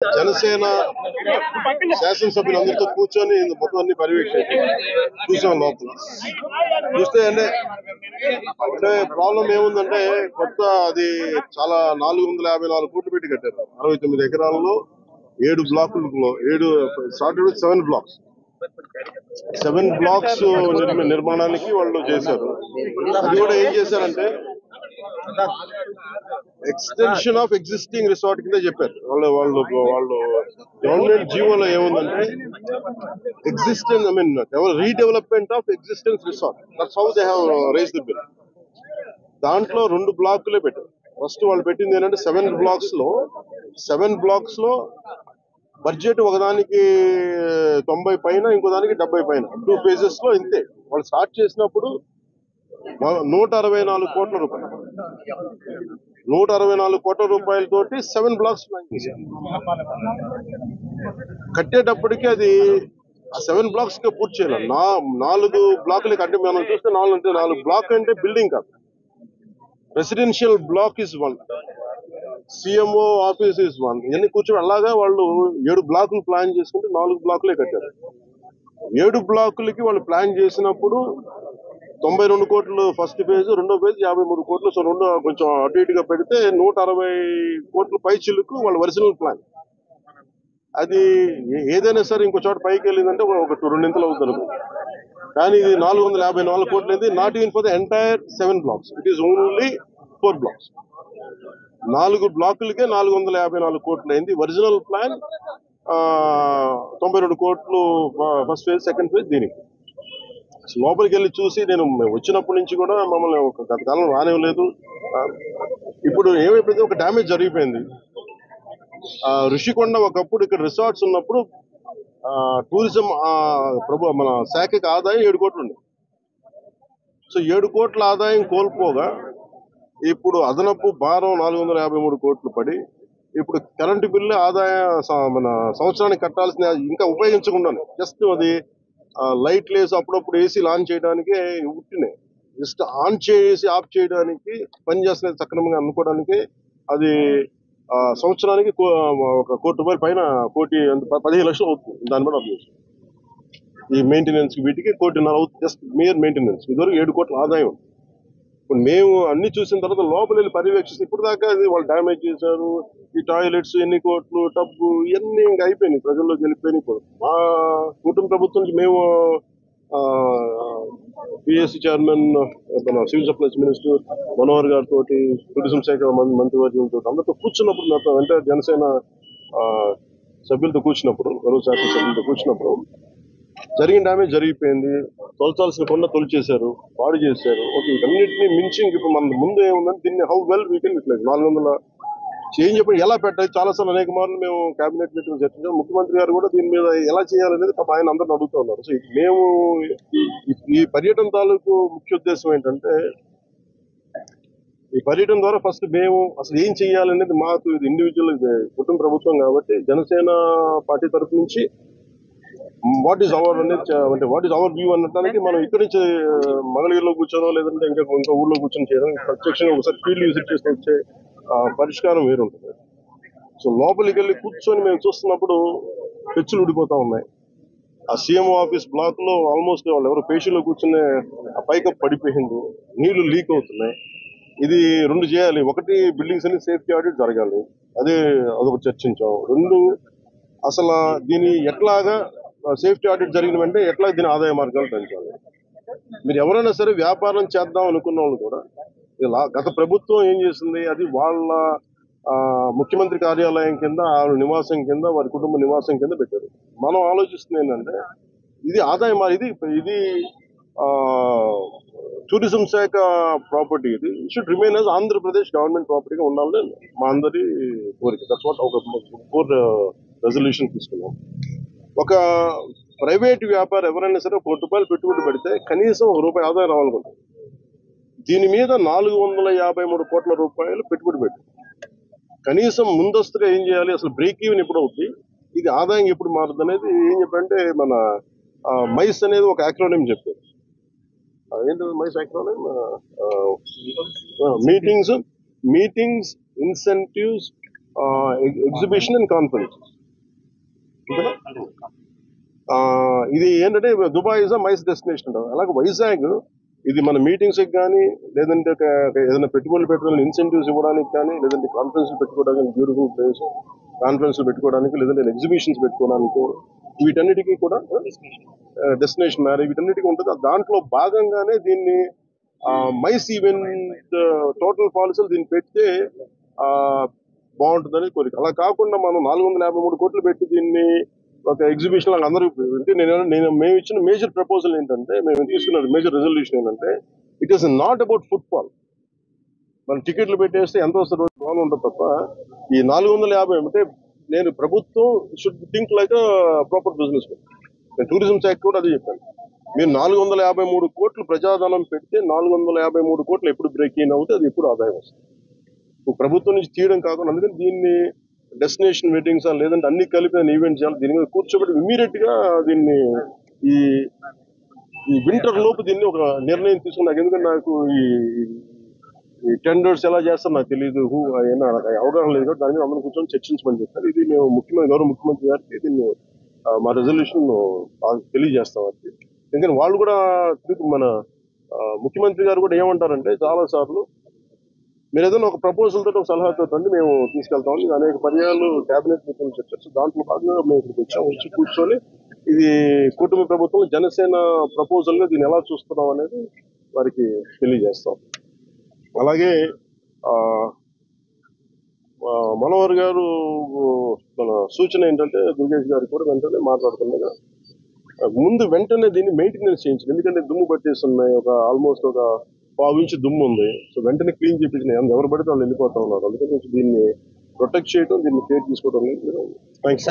జనసేన శాసనసభ్యులందరితో కూర్చొని మొత్తం అన్ని పర్యవేక్షించారు. చూసాం లోపల చూస్తే అంటే ప్రాబ్లం ఏముందంటే కొత్త అది చాలా 454 కోట్లు పెట్టి కట్టారు. 69 ఎకరాల్లో 7 బ్లాకుల్లో 7 బ్లాక్స్ 7 బ్లాక్స్ నిర్మాణానికి వాళ్ళు చేశారు. అది కూడా ఏం చేశారంటే ఎక్స్టెన్షన్ ఆఫ్ ఎగ్జిస్టింగ్ రిసార్ట్ కింద చెప్పారు. వాళ్ళు గవర్నమెంట్ జీవోలో ఏముందంటే redevelopment of existence resort. That's how they have raised the bill. దాంట్లో 2 బ్లాకులే పెట్టారు. ఫస్ట్ వాళ్ళు పెట్టింది ఏంటంటే 7 బ్లాక్స్ లో బడ్జెట్ ఒకదానికి 90 పైన, ఇంకో దానికి 70 పైన, 2 ఫేజెస్ లో ఇంతే. వాళ్ళు స్టార్ట్ చేసినప్పుడు 164 కోట్ల రూపాయలు 164 కోట్ల రూపాయలతోటి 7 బ్లాక్స్ ప్లాన్ చేశారు. కట్టేటప్పటికి అది ఆ 7 బ్లాక్స్ గా పూర్తి చేయాలి. 4 బ్లాకులకి అంటే మనం చూస్తే 4 బ్లాక్ అంటే బిల్డింగ్ కాదు. Residential block is 1, CMO office is 1. ఇవన్నీ కూర్చొని అలాగా వాళ్ళు 7 బ్లాకులు ప్లాన్ చేసుకుంటే 4 బ్లాకులే కట్టారు. 7 బ్లాకులకి వాళ్ళు ప్లాన్ చేసినప్పుడు 92 కోట్లు ఫస్ట్ ఫేజ్, రెండో ఫేజ్ 53 కోట్లు. సో రెండు కొంచెం అటు ఇటుగా పెడితే 160 కోట్ల పై చిలుకు వాళ్ళ ఒరిజినల్ ప్లాన్. అది ఏదైనా సరే ఇంకో చోట పైకి వెళ్ళిందంటే ఒక 2 అవుతుంది. కానీ ఇది 454 కోట్లు అయింది. Not even for the entire 7 blocks, it is only 4 blocks. 4 బ్లాకులకే 454 కోట్లు అయింది. ఒరిజినల్ ప్లాన్ 92 కోట్లు ఫస్ట్ ఫేజ్, సెకండ్ ఫేజ్. దీనికి లోపలికి వెళ్ళి చూసి నేను వచ్చినప్పటి నుంచి కూడా మమ్మల్ని గత కాలం రానివ్వలేదు. ఇప్పుడు ఏమైపోయింది, ఒక డ్యామేజ్ జరిగిపోయింది. ఋషికొండ ఒకప్పుడు ఇక్కడ రిసార్ట్స్ ఉన్నప్పుడు టూరిజం మన శాఖకి ఆదాయం 7 కోట్లు ఉంది. సో 7 కోట్ల ఆదాయం కోల్పోగా ఇప్పుడు అదనపు భారం 453 కోట్లు పడి ఇప్పుడు కరెంటు బిల్లు ఆదాయం మన సంవత్సరానికి కట్టాల్సిన ఇంకా ఉపయోగించకుండానే జస్ట్ అది లైట్ లేసి అప్పుడప్పుడు ఏసీ ఆన్ చేయడానికి ఉట్టినే జస్ట్ ఆన్ చేసి ఆఫ్ చేయడానికి పనిచేస్తున్నది సక్రమంగా అనుకోవడానికి అది సంవత్సరానికి ఒక 1 కోటి రూపాయల పైన 15 లక్షలు అవుతుంది. దాన్ని బట్టి అర్థం చేసుకోండి. ఈ మెయింటెనెన్స్ వీటికి 1.5 కోటి అవుతుంది, జస్ట్ మేయర్ మెయింటెనెన్స్. ఇదివరకు 7 కోట్ల ఆదాయం. ఇప్పుడు మేము అన్ని చూసిన తర్వాత లోపల వెళ్ళి పర్యవేక్షిస్తే ఇప్పుడు దాకా అది వాళ్ళు డ్యామేజ్ చేశారు. ఈ టాయిలెట్స్ ఎన్ని కోట్లు, టబ్బు ఇవన్నీ ఇంకా అయిపోయినాయి, ప్రజల్లోకి వెళ్ళిపోయినాయి. ఇప్పుడు మా కుటుంబ ప్రభుత్వం నుంచి మేము పిఎస్సి చైర్మన్, మన సివిల్ సప్లైస్ మినిస్టర్ మనోహర్ గారితో, టూరిజం శాఖ మంత్రివర్గంతో అందరితో కూర్చున్నప్పుడు, నాతో అంటే జనసేన సభ్యులతో కూర్చున్నప్పుడు, గౌరవ శాఖ సభ్యులతో కూర్చున్నప్పుడు జరిగిన డ్యామేజ్ జరిగిపోయింది. తొలచాల్సిన కొండ తొలిచేశారు, పాడు చేశారు. ఓకే, వీటన్నిటిని మించి ఇప్పుడు మన ముందు ఏముందంటే దీన్ని how well we can utilize 400 change చెప్పి ఎలా పెట్టాలి. చాలాసార్లు అనేక మార్లు మేము కేబినెట్ మీటింగ్ చర్చించాం. ముఖ్యమంత్రి గారు కూడా దీని మీద ఎలా చేయాలనేది ఆయన అందరిని అడుగుతూ ఉన్నారు. సో మేము ఈ పర్యటన తాలూకు ముఖ్య ఉద్దేశం ఏంటంటే, ఈ పర్యటన ద్వారా ఫస్ట్ మేము అసలు ఏం చేయాలనేది మాకు ఇది ఇండివిజువల్ కుటుంబ ప్రభుత్వం కాబట్టి జనసేన పార్టీ తరఫు నుంచి వాట్ ఈస్ అవర్ అనేది అంటే వాట్ ఈస్ అవర్ వ్యూ అనడానికి మనం ఇక్కడి నుంచి మంగళగిరిలో కూర్చోనో లేదంటే ఇంకా ఊళ్ళో కూర్చొని చేయడం, ప్రత్యక్షంగా ఒకసారి ఫీల్డ్ విజిట్ చేసి వచ్చే పరిష్కారం వేరుంటుంది. సో లోపలికి వెళ్ళి కూర్చొని మేము చూస్తున్నప్పుడు పెచ్చులు ఊడిపోతా ఉన్నాయి. ఆ సీఎంఓ ఆఫీస్ బ్లాక్ లో ఆల్మోస్ట్ వాళ్ళు ఎవరు పేషీలో కూర్చునే ఆ పైకప్ పడిపోయింది, నీళ్లు లీక్ అవుతున్నాయి. ఇది 2 చేయాలి. ఒకటి, బిల్డింగ్స్ అన్ని సేఫ్టీ ఆడిట్ జరగాలి, అదొక చర్చించాం. 2, అసలు దీని ఎట్లాగా సేఫ్టీ ఆడిట్ జరిగిన వెంటనే ఎట్లా దీని ఆదాయ మార్గాలు పెంచాలి. మీరు ఎవరైనా సరే వ్యాపారం చేద్దాం అనుకున్న వాళ్ళు కూడా ఇలా గత ప్రభుత్వం ఏం చేసింది, అది వాళ్ళ ముఖ్యమంత్రి కార్యాలయం కింద, వాళ్ళ నివాసం కింద, వారి కుటుంబ నివాసం కింద పెట్టారు. మనం ఆలోచిస్తుంది ఏంటంటే ఇది ఆదాయం, ఇది టూరిజం శాఖ ప్రాపర్టీ. ఇది should remain as Andhra Pradesh government ప్రాపర్టీగా ఉండాలని మా అందరి కోరిక. దట్స్ వాట్ ఒక 4 రెజల్యూషన్ తీసుకున్నాం. ఒక ప్రైవేట్ వ్యాపారం ఎవరైనా సరే 1 కోటి రూపాయలు పెట్టుబడి పెడితే కనీసం ₹1 ఆదాయం రావాలనుకుంటుంది. దీని మీద 453 కోట్ల రూపాయలు పెట్టుబడి పెట్టి కనీసం ముందస్తుగా ఏం చేయాలి, అసలు బ్రేక్ ఈవెన్ ఎప్పుడు అవుతుంది, ఇది ఆదాయం ఎప్పుడు మారుతుంది అనేది ఏం చెప్పంటే మన మైస్ అనేది ఒక యాక్రోనిమ్ చెప్పారు. ఏంటంటే MICE acronym meetings, incentives, exhibition and conference. ఇది ఏంటంటే Dubai is a MICE destination అంటారు. అలాగే వైజాగ్ ఇది మన మీటింగ్స్ కానీ, లేదంటే ఏదైనా పెట్టుబడులు పెట్టడానికి ఇన్సెంటివ్స్ ఇవ్వడానికి కానీ, లేదంటే కాన్ఫరెన్స్ పెట్టుకోవడానికి బ్యూటిఫుల్ ప్లేస్, కాన్ఫరెన్స్ పెట్టుకోవడానికి, లేదంటే ఎగ్జిబిషన్స్ పెట్టుకోవడానికి, వీటన్నిటికీ కూడా డెస్టినేషన్ మ్యారేజ్ వీటన్నిటికీ ఉంటుంది. దాంట్లో భాగంగానే దీన్ని మైస్ ఈవెంట్ టోటల్ పాలసీలు దీన్ని పెడితే బాగుంటుందని కోరిక. అలా కాకుండా మనం 453 కోట్లు పెట్టి దీన్ని ఒక ఎగ్జిబిషన్ లాగా అందరూ మేము ఇచ్చిన మేజర్ ప్రపోజల్ ఏంటంటే, మేము తీసుకున్న మేజర్ రెజల్యూషన్ ఏంటంటే, it is not about football. మనం టికెట్లు పెట్టేస్తే ఎంత వస్తుంది బాగా ఉంటుంది తప్ప, ఈ 450 అంటే నేను ప్రభుత్వం should think like proper business. నేను టూరిజం శాఖ కూడా అదే చెప్పాను. మీరు 453 కోట్లు ప్రజాధనం పెడితే 453 కోట్లు ఎప్పుడు బ్రేక్ ఇన్ అవుతే అది ఎప్పుడు ఆదాయం వస్తుంది. ప్రభుత్వం నుంచి తీయడం కాకుండా, అందుకని దీన్ని డెస్టినేషన్ మీటింగ్స్ లేదంటే అన్ని కలిపి ఈవెంట్ చేయాలి. దీని మీద కూర్చోబెట్టి ఇమీడియట్ గా దీన్ని ఈ వింటర్ లోపు దీన్ని ఒక నిర్ణయం తీసుకున్నాను. ఎందుకంటే నాకు ఈ టెండర్స్ ఎలా చేస్తారో నాకు తెలియదు, నాకు అవగాహన లేదు కాబట్టి దాని మీద అందరూ కూర్చొని చర్చించమని చెప్పారు. ఇది మేము గౌరవ ముఖ్యమంత్రి గారికి దీన్ని మా రెజల్యూషన్ తెలియజేస్తాం. అది ఎందుకంటే వాళ్ళు కూడా మన ముఖ్యమంత్రి గారు కూడా ఏమంటారంటే, చాలా సార్లు మీరు ఏదైనా ఒక ప్రపోజల్ తోటి, ఒక సలహాతో రండి, మేము తీసుకెళ్తామని అనేక పర్యాలు కేబినెట్ మీటింగ్ చెప్పచ్చు. దాంట్లో భాగంగా మేము ఇక్కడికి వచ్చి కూర్చొని ఇది కూటమి ప్రభుత్వం జనసేన ప్రపోజల్ గా దీన్ని ఎలా చూస్తున్నాం అనేది వారికి తెలియజేస్తాం. అలాగే మనోహర్ గారు మన సూచన ఏంటంటే, దుర్గేష్ గారు కూడా వెంటనే మాట్లాడుతుండగా వెంటనే దీన్ని మెయింటెనెన్స్ చేయించింది. ఎందుకంటే దుమ్ము పట్టేస్తున్నాయి, ఆల్మోస్ట్ ఒక 1/4 ఇంచ్ దుమ్ము ఉంది. సో వెంటనే క్లీన్ చేయించినాయి. ఎవరు పడితే వాళ్ళు వెళ్ళిపోతా ఉన్నారు. అందుకని దీన్ని ప్రొటెక్ట్ చేయడం, దీన్ని కేర్ తీసుకోవడం. థ్యాంక్స్.